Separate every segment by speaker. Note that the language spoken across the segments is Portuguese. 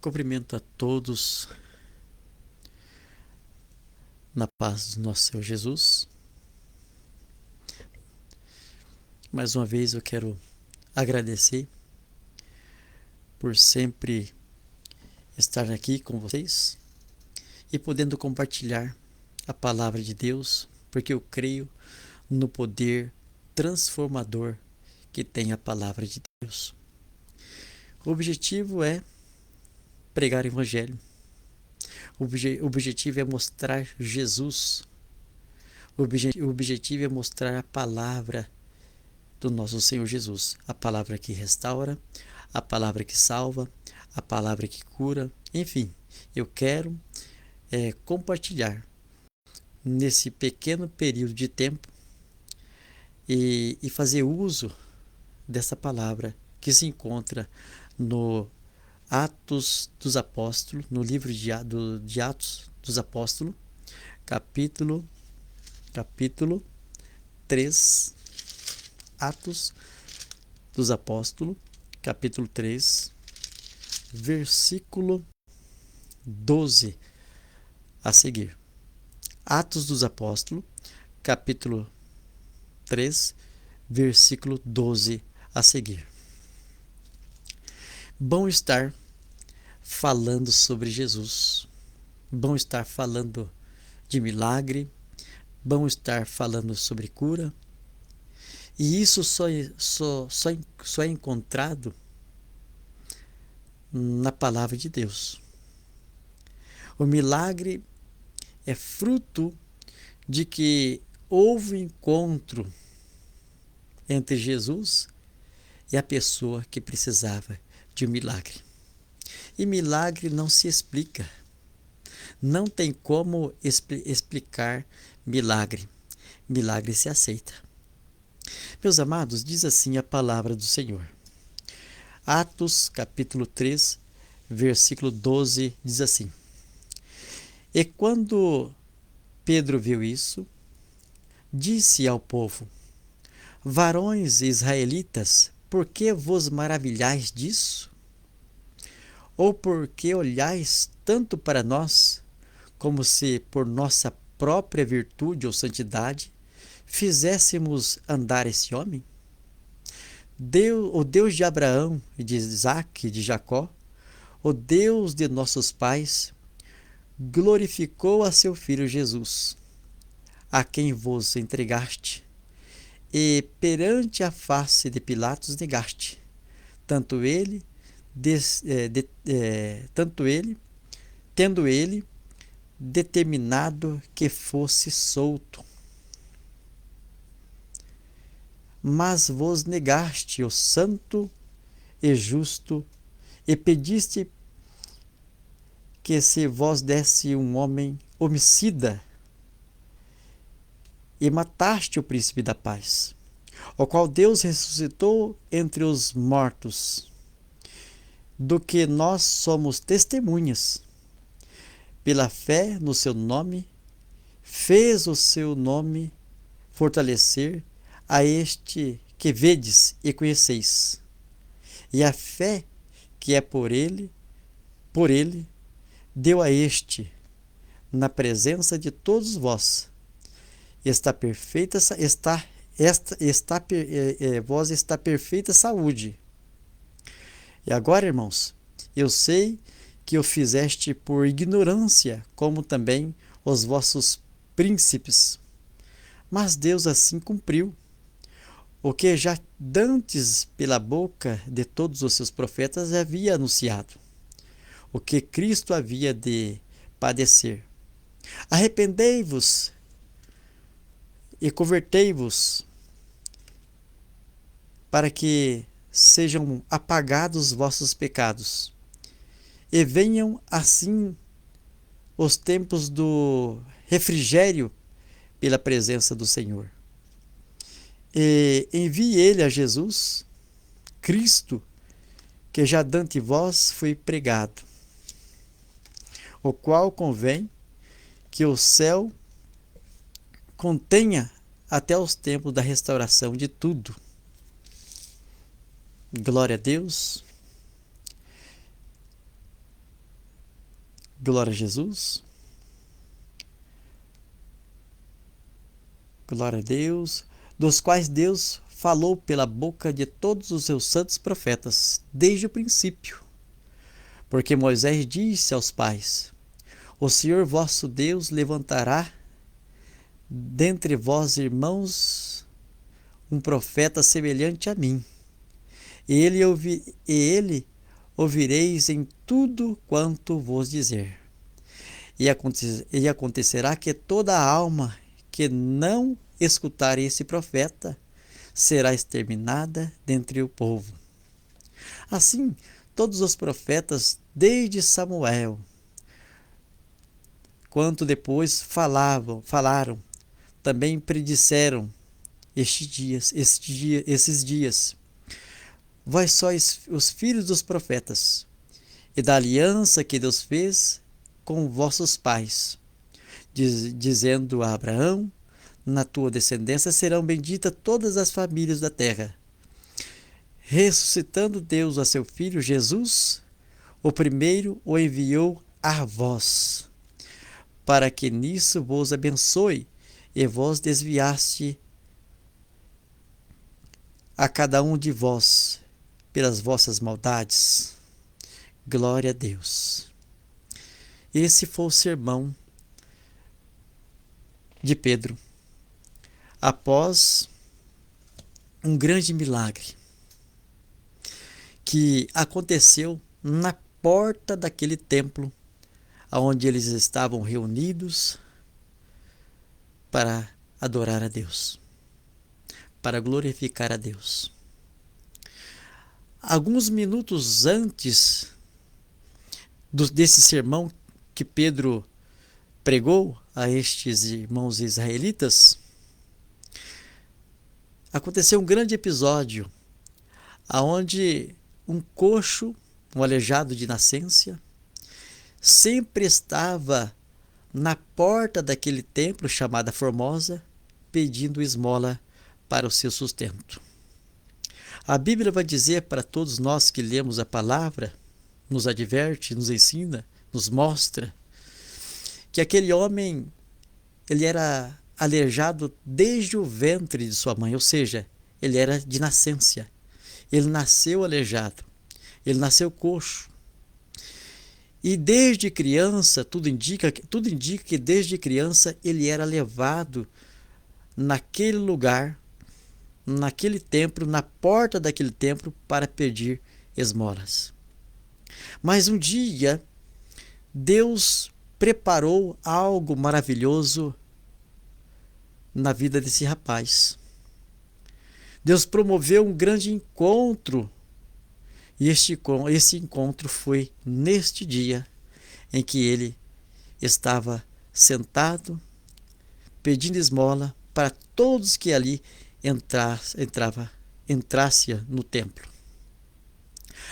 Speaker 1: Cumprimento a todos na paz do nosso Senhor Jesus. Mais uma vez eu quero agradecer por sempre estar aqui com vocês e podendo compartilhar a palavra de Deus, porque eu creio no poder transformador que tem a palavra de Deus. O objetivo é pregar o Evangelho. O objetivo é mostrar Jesus. O objetivo é mostrar a palavra do nosso Senhor Jesus. A palavra que restaura, a palavra que salva, a palavra que cura. Enfim, eu quero compartilhar nesse pequeno período de tempo e fazer uso dessa palavra que se encontra no Atos dos Apóstolos, no livro de Atos dos Apóstolos, capítulo 3, Atos dos Apóstolos, capítulo 3, versículo 12 a seguir. Atos dos Apóstolos, capítulo 3, versículo 12 a seguir. Bom estar falando sobre Jesus, bom estar falando de milagre, bom estar falando sobre cura, e isso só é encontrado na palavra de Deus. O milagre é fruto de que houve encontro entre Jesus e a pessoa que precisava de um milagre. E milagre não se explica. Não tem como explicar milagre. Milagre se aceita. Meus amados, diz assim a palavra do Senhor. Atos, capítulo 3, versículo 12, diz assim: E quando Pedro viu isso, disse ao povo: Varões israelitas, por que vos maravilhais disso? Ou por que olhais tanto para nós, como se por nossa própria virtude ou santidade fizéssemos andar esse homem? O Deus de Abraão, e de Isaque e de Jacó, o Deus de nossos pais, glorificou a seu Filho Jesus, a quem vos entregaste, e perante a face de Pilatos negaste, tendo ele determinado que fosse solto. Mas vos negaste o santo e justo, e pediste que se vos desse um homem homicida, e mataste o príncipe da paz, o qual Deus ressuscitou entre os mortos, do que nós somos testemunhas. Pela fé no seu nome, fez o seu nome fortalecer a este que vedes e conheceis. E a fé que é por ele, deu a este, na presença de todos vós, vós está perfeita saúde. E agora, irmãos, eu sei que o fizeste por ignorância, como também os vossos príncipes. Mas Deus assim cumpriu o que já dantes pela boca de todos os seus profetas havia anunciado, o que Cristo havia de padecer. Arrependei-vos e convertei-vos, para que sejam apagados os vossos pecados, e venham assim os tempos do refrigério pela presença do Senhor. E envie ele a Jesus, Cristo, que já dante vós foi pregado, o qual convém que o céu contenha até os tempos da restauração de tudo. Glória a Deus. Glória a Jesus. Glória a Deus. Dos quais Deus falou pela boca de todos os seus santos profetas, desde o princípio. Porque Moisés disse aos pais: O Senhor vosso Deus levantará dentre vós, irmãos, um profeta semelhante a mim. E ele ouvireis em tudo quanto vos dizer. E acontecerá que toda alma que não escutar esse profeta será exterminada dentre o povo. Assim, todos os profetas, desde Samuel, quanto depois falaram, também predisseram esses dias. Vós sois os filhos dos profetas, e da aliança que Deus fez com vossos pais, dizendo a Abraão: na tua descendência serão benditas todas as famílias da terra. Ressuscitando Deus a seu Filho Jesus, o primeiro o enviou a vós, para que nisso vos abençoe, e vos desviaste a cada um de vós pelas vossas maldades. Glória a Deus. Esse foi o sermão de Pedro, após um grande milagre que aconteceu na porta daquele templo onde eles estavam reunidos para adorar a Deus, para glorificar a Deus. Alguns minutos antes desse sermão que Pedro pregou a estes irmãos israelitas, aconteceu um grande episódio onde um coxo, um aleijado de nascença, sempre estava na porta daquele templo chamada Formosa, pedindo esmola para o seu sustento. A Bíblia vai dizer para todos nós que lemos a palavra, nos adverte, nos ensina, nos mostra, que aquele homem, ele era aleijado desde o ventre de sua mãe, ou seja, ele era de nascença. Ele nasceu aleijado, ele nasceu coxo. E desde criança, tudo indica que desde criança ele era levado naquele lugar, naquele templo, na porta daquele templo, para pedir esmolas. Mas um dia, Deus preparou algo maravilhoso na vida desse rapaz. Deus promoveu um grande encontro, e esse encontro foi neste dia em que ele estava sentado, pedindo esmola para todos que ali entrasse no templo.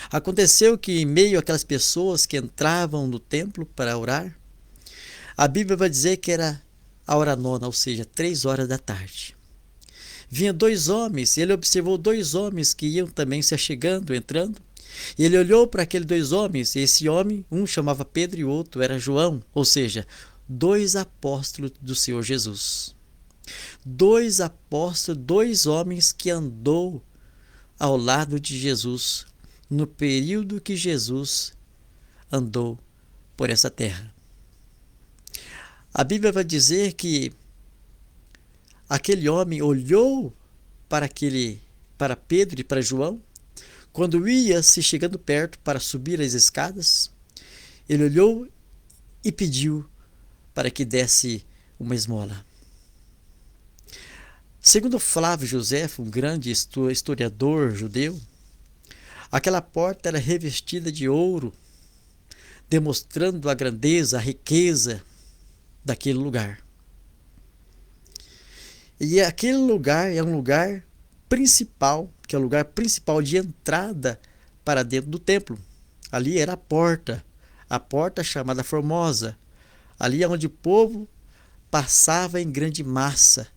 Speaker 1: Aconteceu que, em meio àquelas pessoas que entravam no templo para orar, a Bíblia vai dizer que era a hora nona, ou seja, 3 horas da tarde. Vinha 2 homens, ele observou 2 homens que iam também se achegando, entrando, e ele olhou para aqueles 2 homens, e esse homem, um chamava Pedro e o outro era João, ou seja, 2 apóstolos do Senhor Jesus. 2 apóstolos, 2 homens que andou ao lado de Jesus no período que Jesus andou por essa terra. A Bíblia vai dizer que aquele homem olhou para Pedro e para João, quando ia se chegando perto para subir as escadas, ele olhou e pediu para que desse uma esmola. Segundo Flávio Josefo, um grande historiador judeu, aquela porta era revestida de ouro, demonstrando a grandeza, a riqueza daquele lugar. E aquele lugar é um lugar principal, que é o lugar principal de entrada para dentro do templo. Ali era a porta chamada Formosa. Ali é onde o povo passava em grande massa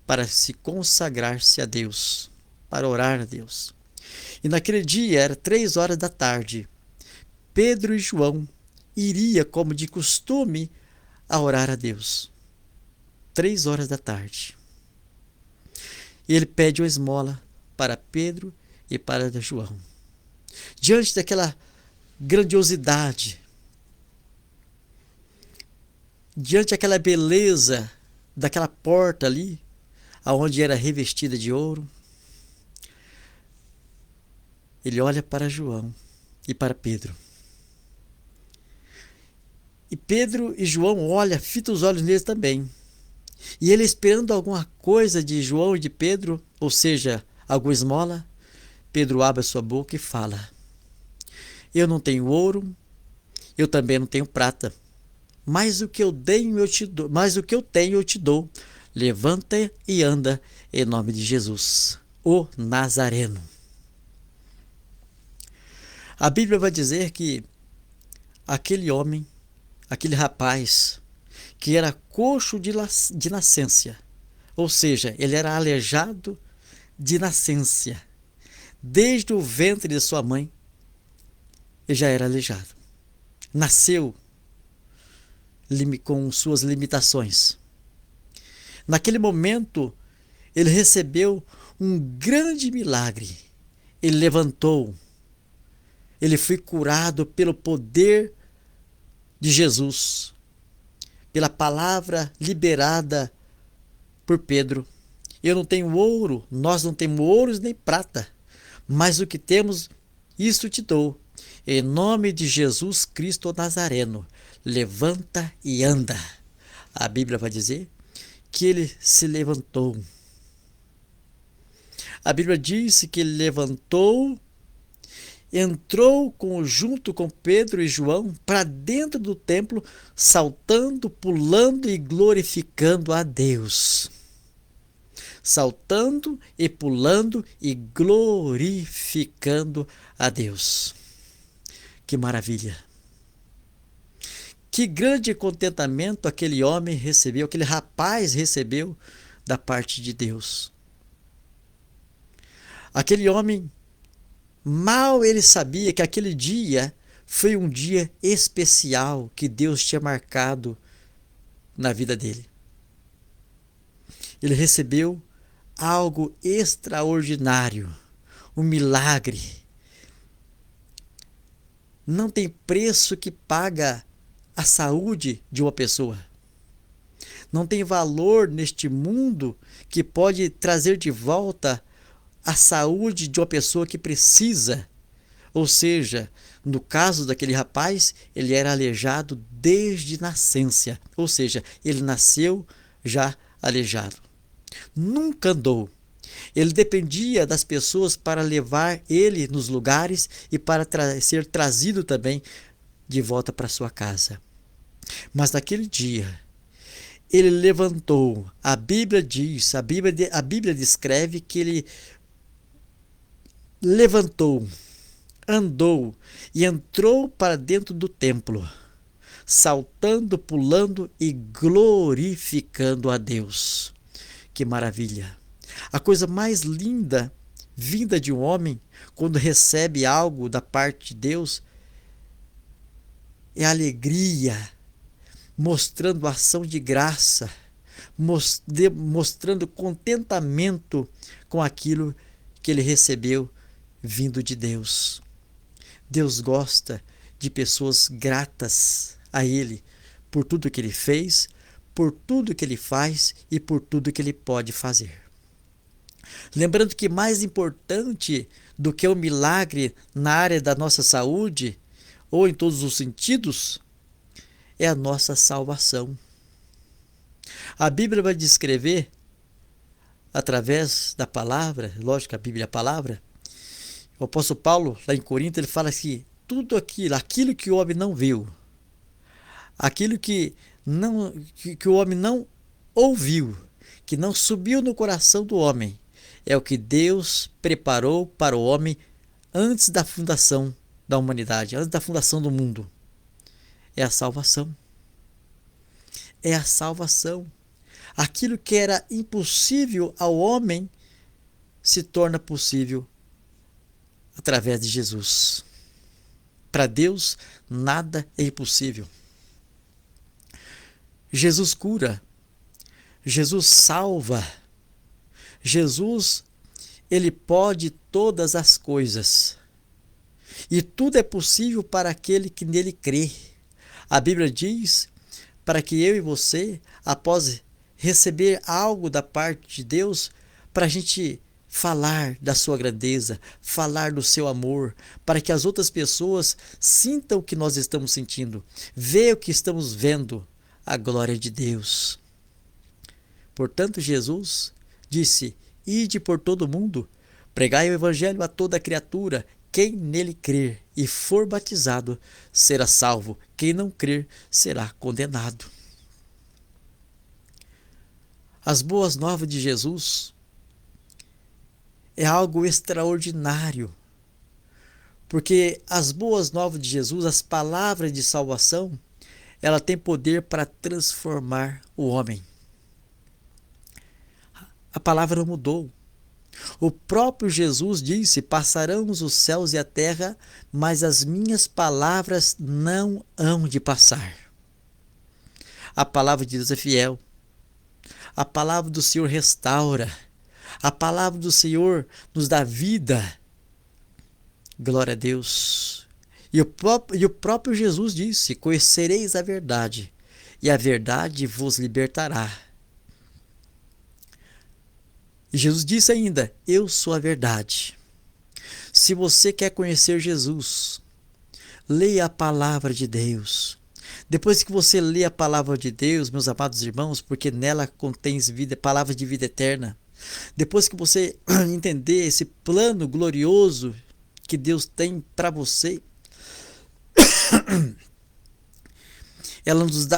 Speaker 1: para se consagrar-se a Deus, para orar a Deus. E naquele dia, era 3 horas da tarde, Pedro e João iria, como de costume, a orar a Deus. 3 horas da tarde. E ele pede uma esmola para Pedro e para João. Diante daquela grandiosidade, diante daquela beleza daquela porta ali, aonde era revestida de ouro, ele olha para João e para Pedro. E Pedro e João olham, fitam os olhos neles também. E ele esperando alguma coisa de João e de Pedro, ou seja, alguma esmola, Pedro abre a sua boca e fala: eu não tenho ouro, eu também não tenho prata, mas o que eu tenho eu te dou, mas o que eu tenho eu te dou. Levanta e anda em nome de Jesus, o Nazareno. A Bíblia vai dizer que aquele homem, aquele rapaz, que era coxo de nascença, ou seja, ele era aleijado de nascença. Desde o ventre de sua mãe, ele já era aleijado. Nasceu com suas limitações. Naquele momento, ele recebeu um grande milagre. Ele levantou. Ele foi curado pelo poder de Jesus, pela palavra liberada por Pedro. Eu não tenho ouro, nós não temos ouros nem prata, mas o que temos, isso te dou. Em nome de Jesus Cristo Nazareno, levanta e anda. A Bíblia vai dizer que ele se levantou. A Bíblia diz que ele levantou, entrou junto com Pedro e João para dentro do templo, saltando, pulando e glorificando a Deus. Saltando e pulando e glorificando a Deus. Que maravilha! Que grande contentamento aquele homem recebeu, aquele rapaz recebeu da parte de Deus. Aquele homem, mal ele sabia que aquele dia foi um dia especial que Deus tinha marcado na vida dele. Ele recebeu algo extraordinário, um milagre. Não tem preço que paga a saúde de uma pessoa. Não tem valor neste mundo que pode trazer de volta a saúde de uma pessoa que precisa. Ou seja, no caso daquele rapaz, ele era aleijado desde nascença. Ou seja, ele nasceu já aleijado. Nunca andou. Ele dependia das pessoas para levar ele nos lugares e para ser trazido também de volta para sua casa. Mas naquele dia, ele levantou. A Bíblia diz, a Bíblia descreve que ele levantou, andou e entrou para dentro do templo, saltando, pulando e glorificando a Deus. Que maravilha! A coisa mais linda vinda de um homem quando recebe algo da parte de Deus é a alegria, mostrando ação de graça, mostrando contentamento com aquilo que ele recebeu vindo de Deus. Deus gosta de pessoas gratas a Ele por tudo que Ele fez, por tudo que Ele faz e por tudo que Ele pode fazer. Lembrando que mais importante do que o milagre na área da nossa saúde, ou em todos os sentidos, é a nossa salvação. A Bíblia vai descrever, através da palavra, lógico que a Bíblia é a palavra, o apóstolo Paulo, lá em Corinto, ele fala que tudo aquilo que o homem não viu, aquilo que o homem não ouviu, que não subiu no coração do homem, é o que Deus preparou para o homem antes da fundação da humanidade, antes da fundação do mundo. É a salvação. É a salvação. Aquilo que era impossível ao homem se torna possível através de Jesus. Para Deus, nada é impossível. Jesus cura, Jesus salva, Jesus, ele pode todas as coisas. E tudo é possível para aquele que nele crê. A Bíblia diz para que eu e você, após receber algo da parte de Deus, para a gente falar da sua grandeza, falar do seu amor, para que as outras pessoas sintam o que nós estamos sentindo, vejam o que estamos vendo, a glória de Deus. Portanto, Jesus disse: ide por todo o mundo, pregai o evangelho a toda criatura. Quem nele crer e for batizado será salvo. Quem não crer será condenado. As boas novas de Jesus é algo extraordinário, porque as boas novas de Jesus, as palavras de salvação, ela tem poder para transformar o homem. A palavra não mudou. O próprio Jesus disse: passarão os céus e a terra, mas as minhas palavras não hão de passar. A palavra de Deus é fiel. A palavra do Senhor restaura. A palavra do Senhor nos dá vida. Glória a Deus. E o próprio Jesus disse: conhecereis a verdade, e a verdade vos libertará. E Jesus disse ainda: eu sou a verdade. Se você quer conhecer Jesus, leia a palavra de Deus. Depois que você lê a palavra de Deus, meus amados irmãos, porque nela contém palavras de vida eterna. Depois que você entender esse plano glorioso que Deus tem para você,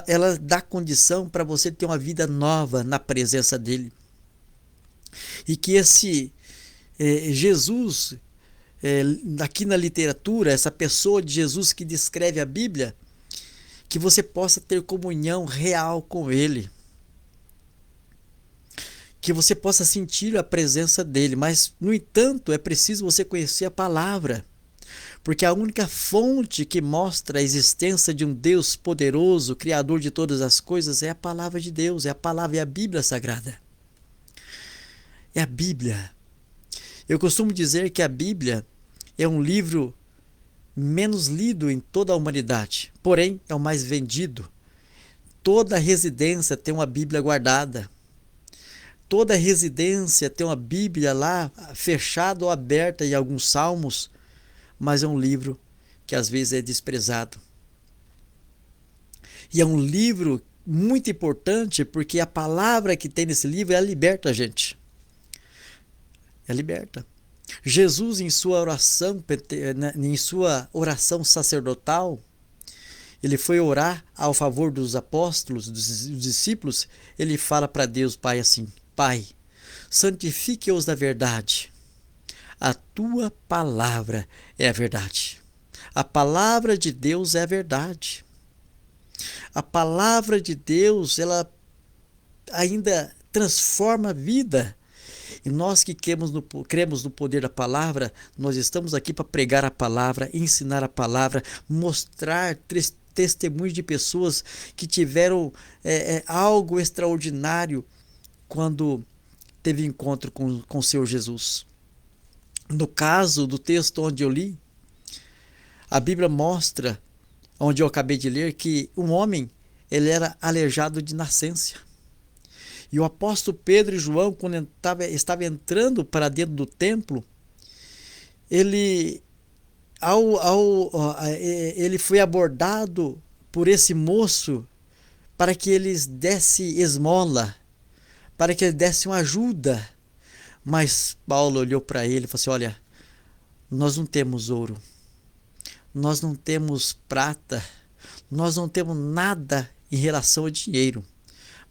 Speaker 1: ela dá condição para você ter uma vida nova na presença dele. E que esse Jesus, aqui na literatura, essa pessoa de Jesus que descreve a Bíblia, que você possa ter comunhão real com ele. Que você possa sentir a presença dele. Mas, no entanto, é preciso você conhecer a palavra. Porque a única fonte que mostra a existência de um Deus poderoso, Criador de todas as coisas, é a palavra de Deus, é a palavra, é a Bíblia Sagrada. É a Bíblia. Eu costumo dizer que a Bíblia é um livro menos lido em toda a humanidade, porém é o mais vendido. Toda residência tem uma Bíblia guardada. Toda residência tem uma Bíblia lá, fechada ou aberta em alguns salmos, mas é um livro que às vezes é desprezado. E é um livro muito importante porque a palavra que tem nesse livro, ela liberta a gente. É liberta. Jesus, em sua oração sacerdotal, ele foi orar ao favor dos apóstolos, dos discípulos. Ele fala para Deus Pai assim: Pai, santifique-os na verdade. A tua palavra é a verdade. A palavra de Deus é a verdade. A palavra de Deus, ela ainda transforma a vida. E nós que cremos no poder da palavra, nós estamos aqui para pregar a palavra, ensinar a palavra, mostrar testemunhos de pessoas que tiveram algo extraordinário quando teve encontro com o Senhor Jesus. No caso do texto onde eu li, a Bíblia mostra, onde eu acabei de ler, que um homem, ele era aleijado de nascença. E o apóstolo Pedro e João, quando estava entrando para dentro do templo, ele foi abordado por esse moço para que eles dessem esmola, para que eles dessem uma ajuda. Mas Paulo olhou para ele e falou assim: olha, nós não temos ouro, nós não temos prata, nós não temos nada em relação ao dinheiro,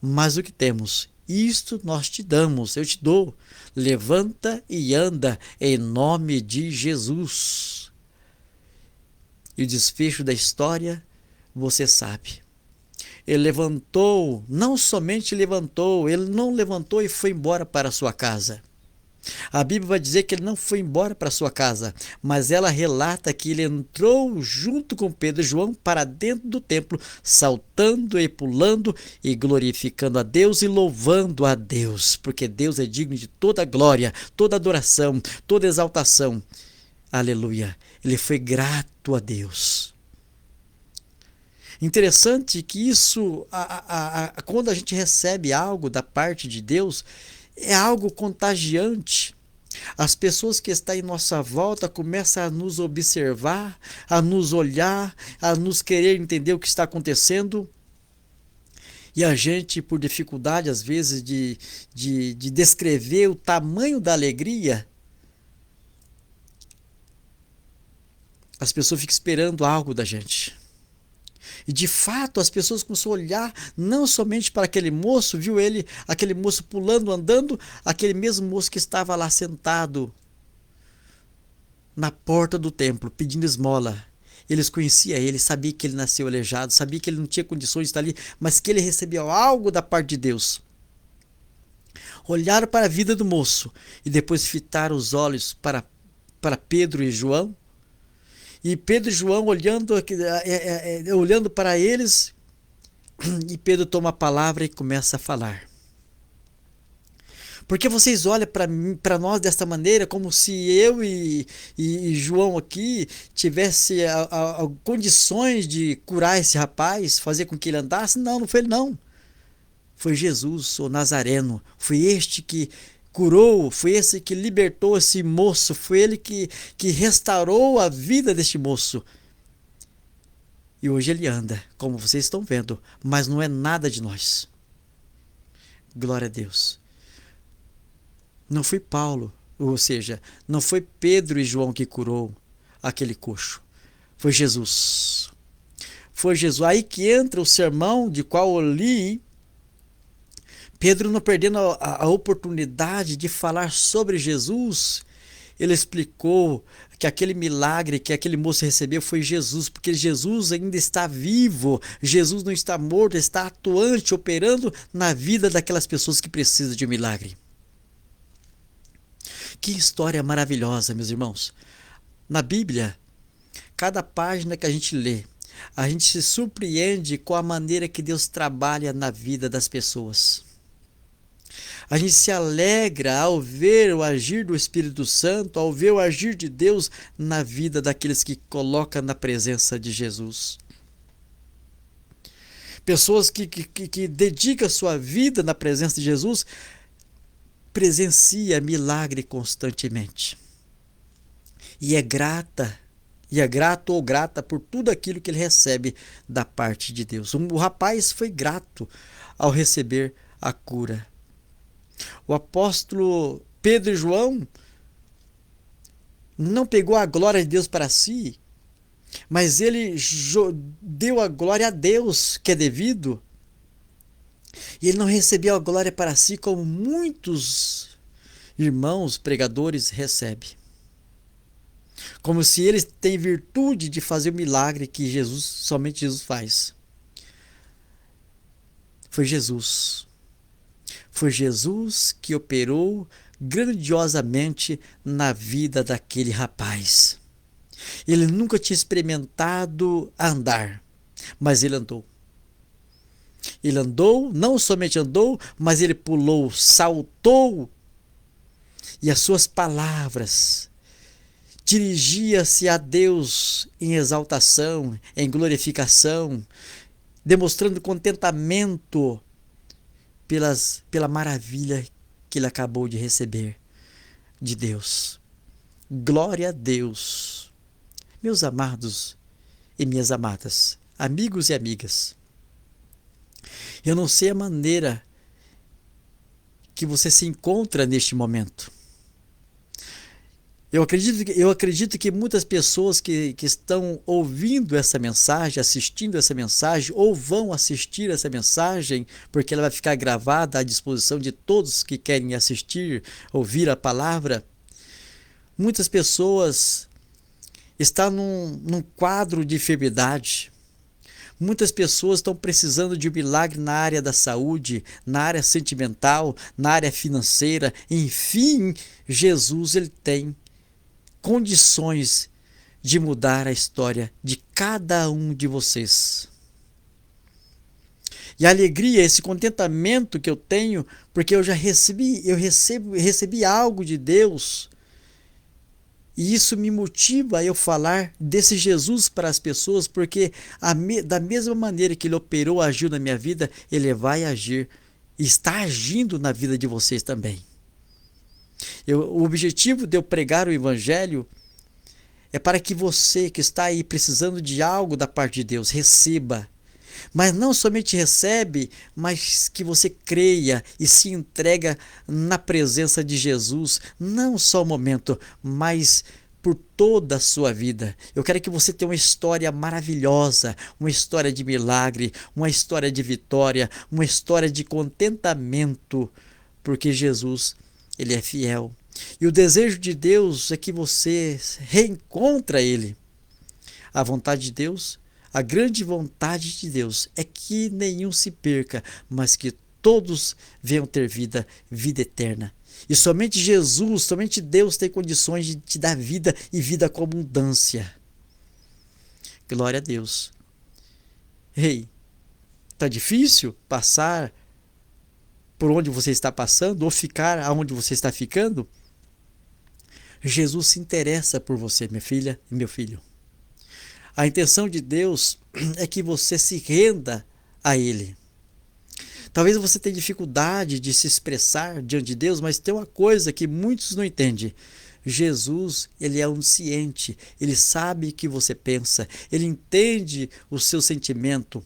Speaker 1: mas o que temos, isto nós te damos, eu te dou. Levanta e anda em nome de Jesus. E o desfecho da história, você sabe. Ele levantou, não somente levantou, ele não levantou e foi embora para a sua casa. A Bíblia vai dizer que ele não foi embora para sua casa, mas ela relata que ele entrou junto com Pedro e João para dentro do templo, saltando e pulando e glorificando a Deus e louvando a Deus, porque Deus é digno de toda glória, toda adoração, toda exaltação. Aleluia. Ele foi grato a Deus. Interessante que isso, quando a gente recebe algo da parte de Deus, é algo contagiante. As pessoas que estão em nossa volta começam a nos observar, a nos olhar, a nos querer entender o que está acontecendo. E a gente, por dificuldade, às vezes, de descrever o tamanho da alegria, as pessoas ficam esperando algo da gente. E de fato as pessoas começaram a olhar não somente para aquele moço, viu ele, aquele moço pulando, andando, aquele mesmo moço que estava lá sentado na porta do templo, pedindo esmola. Eles conheciam ele, sabiam que ele nasceu aleijado, sabiam que ele não tinha condições de estar ali, mas que ele recebia algo da parte de Deus. Olharam para a vida do moço e depois fitaram os olhos para Pedro e João. E Pedro e João olhando para eles, e Pedro toma a palavra e começa a falar. Porque vocês olham para nós desta maneira, como se eu e João aqui tivesse condições de curar esse rapaz, fazer com que ele andasse? Não, não foi ele não. Foi Jesus, o Nazareno. Foi este que curou, foi esse que libertou esse moço, foi ele que restaurou a vida deste moço. E hoje ele anda, como vocês estão vendo, mas não é nada de nós. Glória a Deus. Não foi Paulo, ou seja, não foi Pedro e João que curou aquele coxo. Foi Jesus. Foi Jesus. Aí que entra o sermão de qual eu li, Pedro, não perdendo a oportunidade de falar sobre Jesus, ele explicou que aquele milagre que aquele moço recebeu foi Jesus, porque Jesus ainda está vivo, Jesus não está morto, está atuante, operando na vida daquelas pessoas que precisam de um milagre. Que história maravilhosa, meus irmãos. Na Bíblia, cada página que a gente lê, a gente se surpreende com a maneira que Deus trabalha na vida das pessoas. A gente se alegra ao ver o agir do Espírito Santo, ao ver o agir de Deus na vida daqueles que colocam na presença de Jesus. Pessoas que dedicam sua vida na presença de Jesus, presencia milagre constantemente. E é grato ou grata por tudo aquilo que ele recebe da parte de Deus. O rapaz foi grato ao receber a cura. O apóstolo Pedro e João não pegou a glória de Deus para si, mas ele deu a glória a Deus que é devido, e ele não recebeu a glória para si como muitos irmãos pregadores recebem. Como se eles têm virtude de fazer o milagre que somente Jesus faz. Foi Jesus. Foi Jesus que operou grandiosamente na vida daquele rapaz. Ele nunca tinha experimentado andar, mas ele andou. Ele andou, não somente andou, mas ele pulou, saltou, e as suas palavras dirigia-se a Deus em exaltação, em glorificação, demonstrando contentamento pela maravilha que ele acabou de receber de Deus. Glória a Deus. Meus amados e minhas amadas, amigos e amigas, eu não sei a maneira que você se encontra neste momento. Eu acredito que muitas pessoas que estão ouvindo essa mensagem, assistindo essa mensagem, ou vão assistir essa mensagem, porque ela vai ficar gravada à disposição de todos que querem assistir, ouvir a palavra. Muitas pessoas estão num quadro de enfermidade. Muitas pessoas estão precisando de um milagre na área da saúde, na área sentimental, na área financeira. Enfim, Jesus ele tem condições de mudar a história de cada um de vocês. E a alegria, esse contentamento que eu tenho, porque eu já recebi algo de Deus. E isso me motiva a eu falar desse Jesus para as pessoas, porque da mesma maneira que ele operou, agiu na minha vida, ele vai agir e está agindo na vida de vocês também. O objetivo de eu pregar o Evangelho é para que você que está aí precisando de algo da parte de Deus, receba. Mas não somente recebe, mas que você creia e se entrega na presença de Jesus, não só um momento, mas por toda a sua vida. Eu quero que você tenha uma história maravilhosa, uma história de milagre, uma história de vitória, uma história de contentamento, porque Jesus, ele é fiel. E o desejo de Deus é que você reencontre Ele. A vontade de Deus, a grande vontade de Deus é que nenhum se perca, mas que todos venham ter vida eterna. E somente Jesus, somente Deus tem condições de te dar vida e vida com abundância. Glória a Deus. Ei, tá difícil passar por onde você está passando ou ficar aonde você está ficando? Jesus se interessa por você, minha filha e meu filho. A intenção de Deus é que você se renda a Ele. Talvez você tenha dificuldade de se expressar diante de Deus, mas tem uma coisa que muitos não entendem. Jesus, ele é onisciente, ele sabe o que você pensa, ele entende o seu sentimento.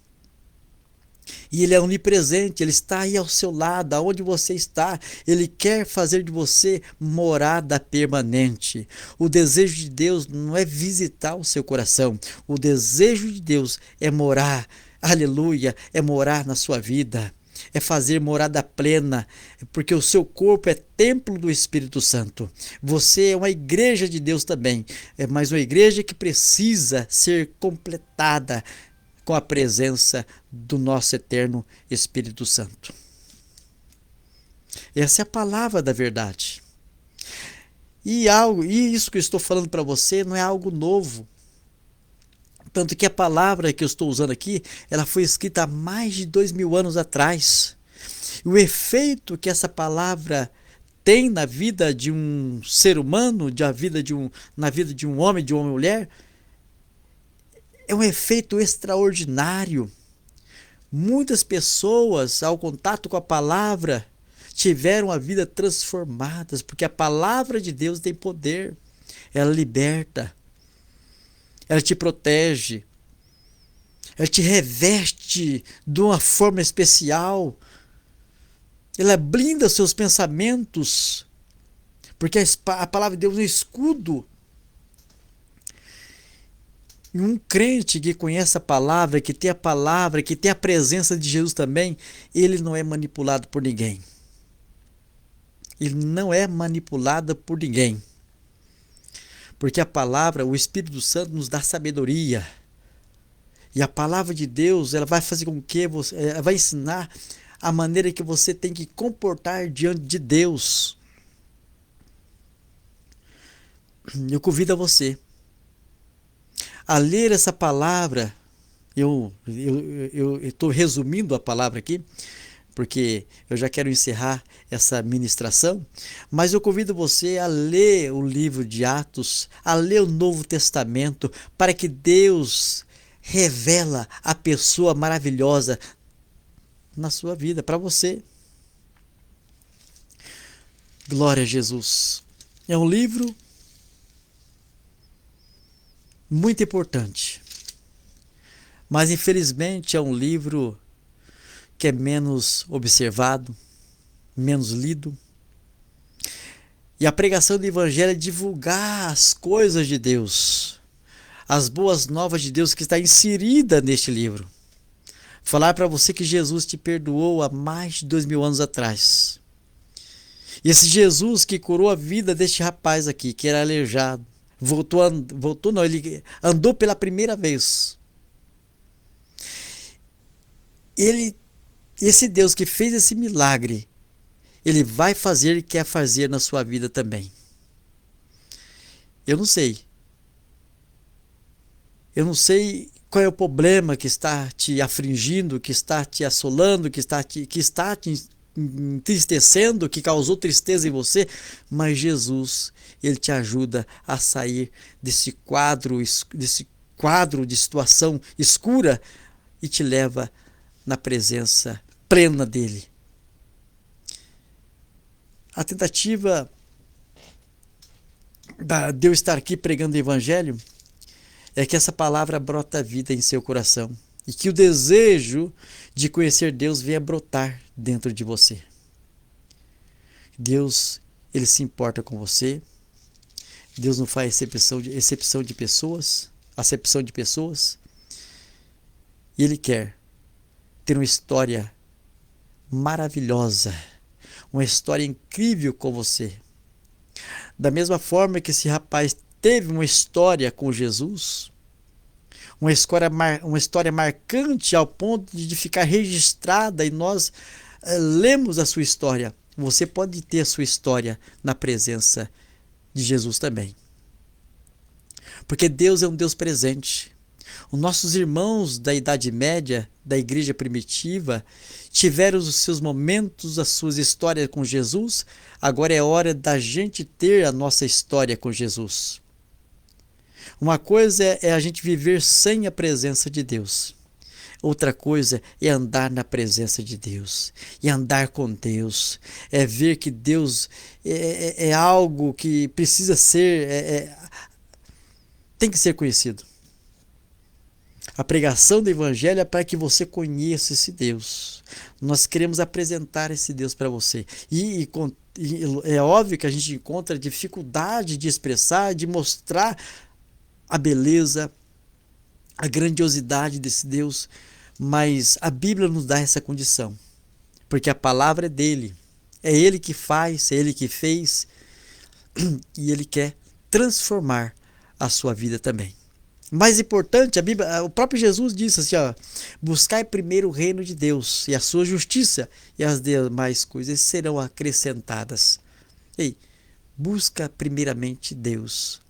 Speaker 1: E ele é onipresente, ele está aí ao seu lado, aonde você está. Ele quer fazer de você morada permanente. O desejo de Deus não é visitar o seu coração. O desejo de Deus é morar, aleluia, é morar na sua vida. É fazer morada plena, porque o seu corpo é templo do Espírito Santo. Você é uma igreja de Deus também, mas uma igreja que precisa ser completada com a presença do nosso eterno Espírito Santo. Essa é a palavra da verdade. E isso que eu estou falando para você não é algo novo. Tanto que a palavra que eu estou usando aqui, ela foi escrita há mais de 2000 anos atrás. E o efeito que essa palavra tem na vida de um ser humano, na vida de um homem, de uma mulher, é um efeito extraordinário. Muitas pessoas, ao contato com a palavra, tiveram a vida transformadas, porque a palavra de Deus tem poder. Ela liberta, ela te protege, ela te reveste de uma forma especial, ela blinda seus pensamentos, porque a palavra de Deus é um escudo. E um crente que conhece a palavra, que tem a presença de Jesus também, ele não é manipulado por ninguém. Ele não é manipulado por ninguém. Porque a palavra, o Espírito Santo nos dá sabedoria. E a palavra de Deus, ela vai fazer com que ela vai ensinar a maneira que você tem que comportar diante de Deus. Eu convido a você a ler essa palavra. Eu estou resumindo a palavra aqui, porque eu já quero encerrar essa ministração, mas eu convido você a ler o livro de Atos, a ler o Novo Testamento, para que Deus revela a pessoa maravilhosa na sua vida, para você. Glória a Jesus. É um livro muito importante, mas infelizmente é um livro que é menos observado, menos lido. E a pregação do Evangelho é divulgar as coisas de Deus, as boas novas de Deus que está inserida neste livro. Falar para você que Jesus te perdoou há mais de 2000 anos atrás. E esse Jesus que curou a vida deste rapaz aqui, que era aleijado, ele andou pela primeira vez. Ele, esse Deus que fez esse milagre, ele vai fazer e quer fazer na sua vida também. Eu não sei. Eu não sei qual é o problema que está te afligindo, que está te assolando, que está te entristecendo, que causou tristeza em você, mas Jesus, ele te ajuda a sair desse quadro de situação escura e te leva na presença plena dele. A tentativa de eu estar aqui pregando o evangelho é que essa palavra brota vida em seu coração e que o desejo de conhecer Deus venha brotar dentro de você. Deus, ele se importa com você. Deus não faz acepção de pessoas. E ele quer ter uma história maravilhosa, uma história incrível com você. Da mesma forma que esse rapaz teve uma história com Jesus, uma história marcante ao ponto de ficar registrada e nós lemos a sua história. Você pode ter a sua história na presença de Jesus também. Porque Deus é um Deus presente. Os nossos irmãos da Idade Média, da igreja primitiva, tiveram os seus momentos, as suas histórias com Jesus. Agora é hora da gente ter a nossa história com Jesus. Uma coisa é a gente viver sem a presença de Deus. Outra coisa é andar na presença de Deus. E andar com Deus. É ver que Deus é algo que precisa ser... tem que ser conhecido. A pregação do Evangelho é para que você conheça esse Deus. Nós queremos apresentar esse Deus para você. E é óbvio que a gente encontra dificuldade de expressar, de mostrar a beleza, a grandiosidade desse Deus, mas a Bíblia nos dá essa condição, porque a palavra é dele, é ele que faz, é ele que fez, e ele quer transformar a sua vida também. Mais importante, a Bíblia, o próprio Jesus disse assim, ó, buscai primeiro o reino de Deus e a sua justiça, e as demais coisas serão acrescentadas. Ei, busca primeiramente Deus.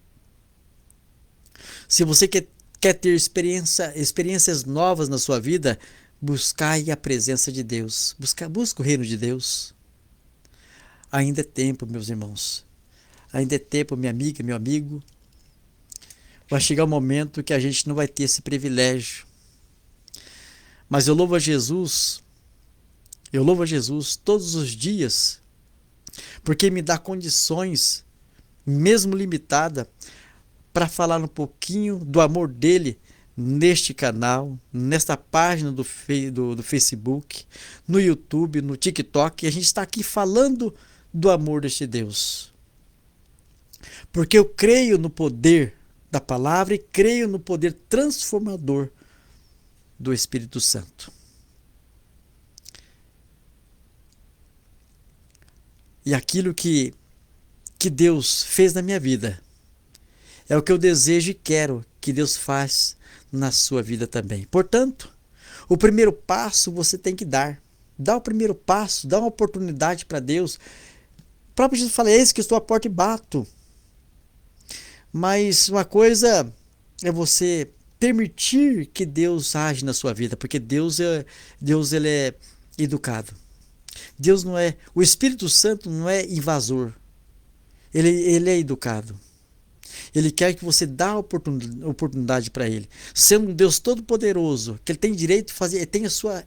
Speaker 1: Se você quer ter experiências novas na sua vida, buscai a presença de Deus. Busca o reino de Deus. Ainda é tempo, meus irmãos. Ainda é tempo, minha amiga, meu amigo. Vai chegar um momento que a gente não vai ter esse privilégio. Mas eu louvo a Jesus todos os dias, porque me dá condições, mesmo limitada, para falar um pouquinho do amor dele neste canal, nesta página do Facebook, no YouTube, no TikTok. E a gente está aqui falando do amor deste Deus. Porque eu creio no poder da palavra e creio no poder transformador do Espírito Santo. E aquilo que Deus fez na minha vida é o que eu desejo e quero que Deus faça na sua vida também. Portanto, o primeiro passo você tem que dar. Dá o primeiro passo, dá uma oportunidade para Deus. O próprio Jesus fala, eis que estou à porta e bato. Mas uma coisa é você permitir que Deus age na sua vida, porque Deus ele é educado. Deus não é, o Espírito Santo não é invasor. Ele é educado. Ele quer que você dê a oportunidade para ele. Sendo um Deus todo-poderoso, que ele tem direito de fazer,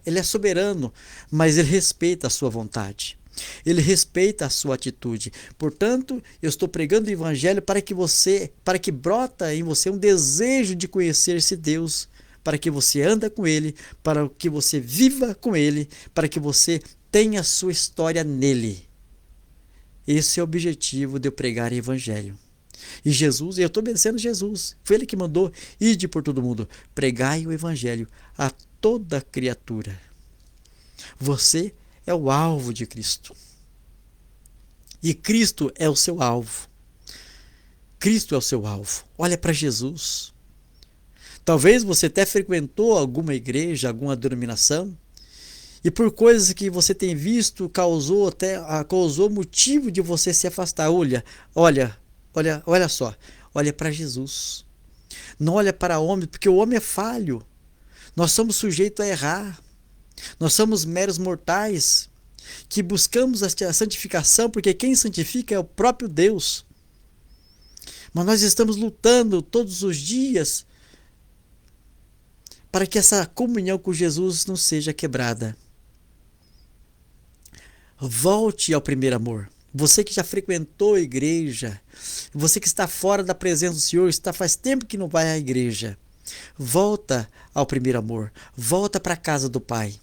Speaker 1: ele é soberano, mas ele respeita a sua vontade. Ele respeita a sua atitude. Portanto, eu estou pregando o evangelho para que brota em você um desejo de conhecer esse Deus, para que você anda com ele, para que você viva com ele, para que você tenha a sua história nele. Esse é o objetivo de eu pregar o evangelho. E Jesus, eu estou obedecendo Jesus, foi ele que mandou, ide por todo mundo, pregai o evangelho a toda criatura. Você é o alvo de Cristo. E Cristo é o seu alvo. Cristo é o seu alvo. Olha para Jesus. Talvez você até frequentou alguma igreja, alguma denominação, E por coisas que você tem visto, causou motivo de você se afastar. Olha só. Olha para Jesus. Não olha para o homem, porque o homem é falho. Nós somos sujeitos a errar. Nós somos meros mortais que buscamos a santificação, porque quem santifica é o próprio Deus. Mas nós estamos lutando todos os dias para que essa comunhão com Jesus não seja quebrada. Volte ao primeiro amor. Você que já frequentou a igreja, você que está fora da presença do Senhor, faz tempo que não vai à igreja. Volta ao primeiro amor. Volta para a casa do Pai.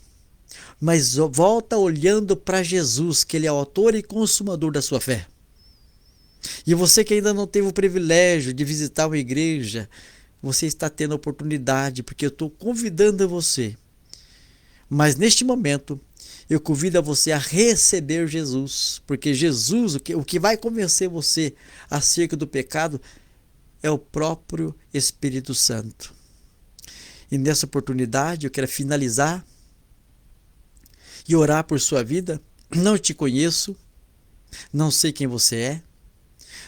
Speaker 1: Mas volta olhando para Jesus, que Ele é o autor e consumador da sua fé. E você que ainda não teve o privilégio de visitar uma igreja, você está tendo a oportunidade, porque eu estou convidando você. Mas neste momento, eu convido a você a receber Jesus, porque Jesus, o que vai convencer você acerca do pecado, é o próprio Espírito Santo. E nessa oportunidade, eu quero finalizar e orar por sua vida. Não te conheço, não sei quem você é,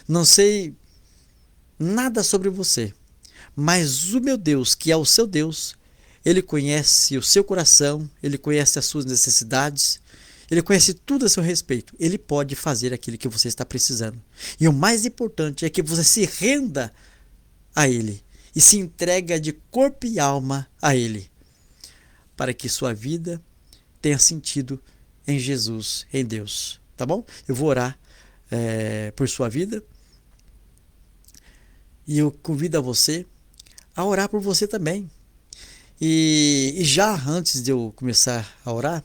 Speaker 1: não sei nada sobre você, mas o meu Deus, que é o seu Deus, Ele conhece o seu coração, Ele conhece as suas necessidades, Ele conhece tudo a seu respeito. Ele pode fazer aquilo que você está precisando. E o mais importante é que você se renda a Ele e se entrega de corpo e alma a Ele, para que sua vida tenha sentido em Jesus, em Deus. Tá bom? Eu vou orar por sua vida e eu convido a você a orar por você também. E já antes de eu começar a orar,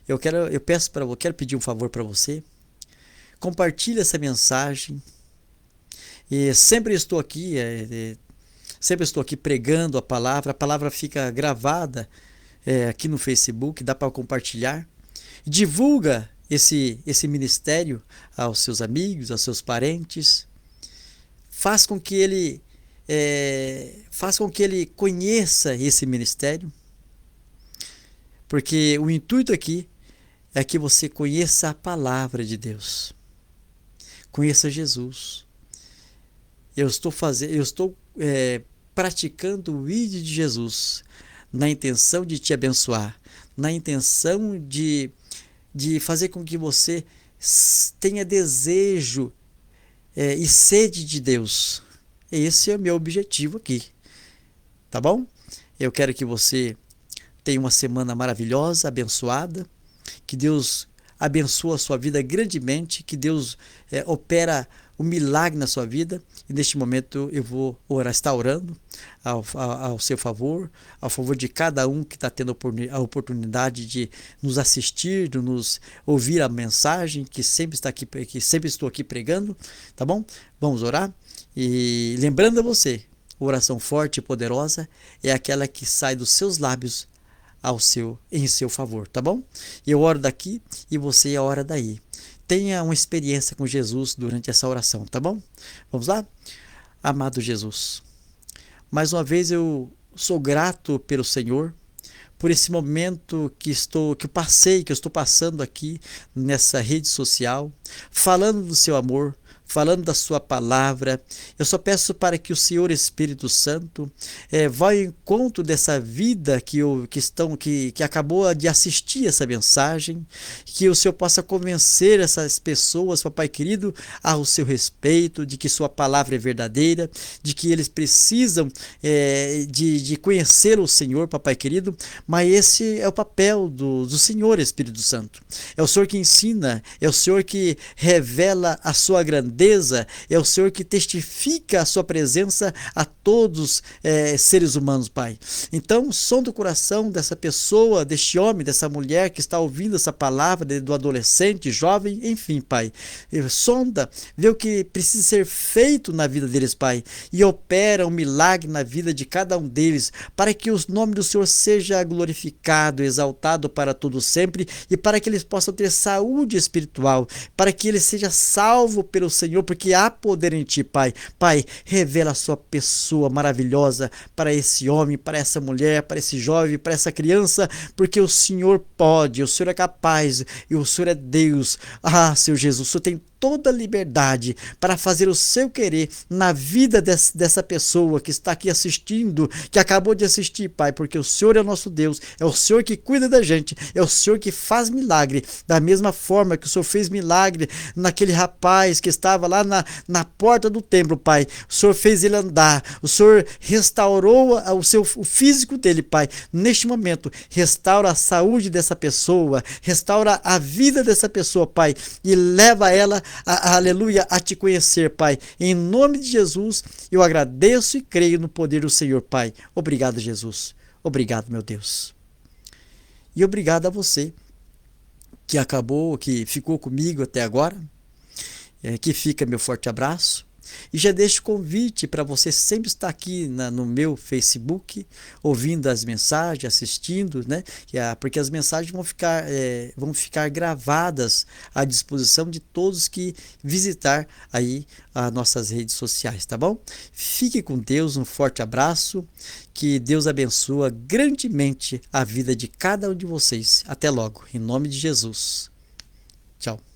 Speaker 1: eu quero pedir um favor para você. Compartilhe essa mensagem. E sempre estou aqui pregando a palavra fica gravada aqui no Facebook, dá para compartilhar. Divulga esse ministério aos seus amigos, aos seus parentes. Faz com que ele conheça esse ministério, porque o intuito aqui é que você conheça a palavra de Deus, conheça Jesus. Eu estou praticando o ID de Jesus na intenção de te abençoar, na intenção de fazer com que você tenha desejo e sede de Deus. Esse é o meu objetivo aqui, tá bom? Eu quero que você tenha uma semana maravilhosa, abençoada, que Deus abençoe a sua vida grandemente, que Deus opera um milagre na sua vida. E neste momento eu vou estar orando ao seu favor, ao favor de cada um que está tendo a oportunidade de nos assistir, de nos ouvir a mensagem que sempre estou aqui pregando, tá bom? Vamos orar. E lembrando a você, oração forte e poderosa é aquela que sai dos seus lábios em seu favor, tá bom? Eu oro daqui e você ora daí. Tenha uma experiência com Jesus durante essa oração, tá bom? Vamos lá? Amado Jesus, mais uma vez eu sou grato pelo Senhor, por esse momento que eu estou passando aqui nessa rede social, falando do seu amor, falando da sua palavra. Eu só peço para que o Senhor Espírito Santo vá ao encontro dessa vida que acabou de assistir essa mensagem, que o Senhor possa convencer essas pessoas, papai querido, ao seu respeito, de que sua palavra é verdadeira, de que eles precisam de conhecer o Senhor, papai querido. Mas esse é o papel do Senhor Espírito Santo. É o Senhor que ensina, é o Senhor que revela a sua grandeza, é o Senhor que testifica a sua presença a todos seres humanos, Pai. Então, sonda o coração dessa pessoa, deste homem, dessa mulher que está ouvindo essa palavra, do adolescente, jovem, enfim, Pai. Sonda, vê o que precisa ser feito na vida deles, Pai, e opera um milagre na vida de cada um deles, para que o nome do Senhor seja glorificado, exaltado para todo sempre, e para que eles possam ter saúde espiritual, para que ele seja salvo pelo Senhor Senhor, porque há poder em Ti, Pai. Pai, revela a Sua pessoa maravilhosa para esse homem, para essa mulher, para esse jovem, para essa criança, porque o Senhor pode, o Senhor é capaz e o Senhor é Deus. Ah, Senhor Jesus, o Senhor tem toda a liberdade para fazer o seu querer na vida dessa pessoa que está aqui assistindo, que acabou de assistir, Pai, porque o Senhor é o nosso Deus, é o Senhor que cuida da gente, é o Senhor que faz milagre, da mesma forma que o Senhor fez milagre naquele rapaz que estava lá na porta do templo, Pai. O Senhor fez ele andar, o Senhor restaurou o físico dele, Pai. Neste momento, restaura a saúde dessa pessoa, restaura a vida dessa pessoa, Pai, e leva ela aleluia, a te conhecer, Pai. Em nome de Jesus, eu agradeço e creio no poder do Senhor, Pai. Obrigado, Jesus. Obrigado, meu Deus. E obrigado a você que ficou comigo até agora. Que fica meu forte abraço. E já deixo o convite para você sempre estar aqui no meu Facebook, ouvindo as mensagens, assistindo, né? Porque as mensagens vão ficar gravadas à disposição de todos que visitar aí as nossas redes sociais, tá bom? Fique com Deus, um forte abraço, que Deus abençoe grandemente a vida de cada um de vocês. Até logo, em nome de Jesus. Tchau.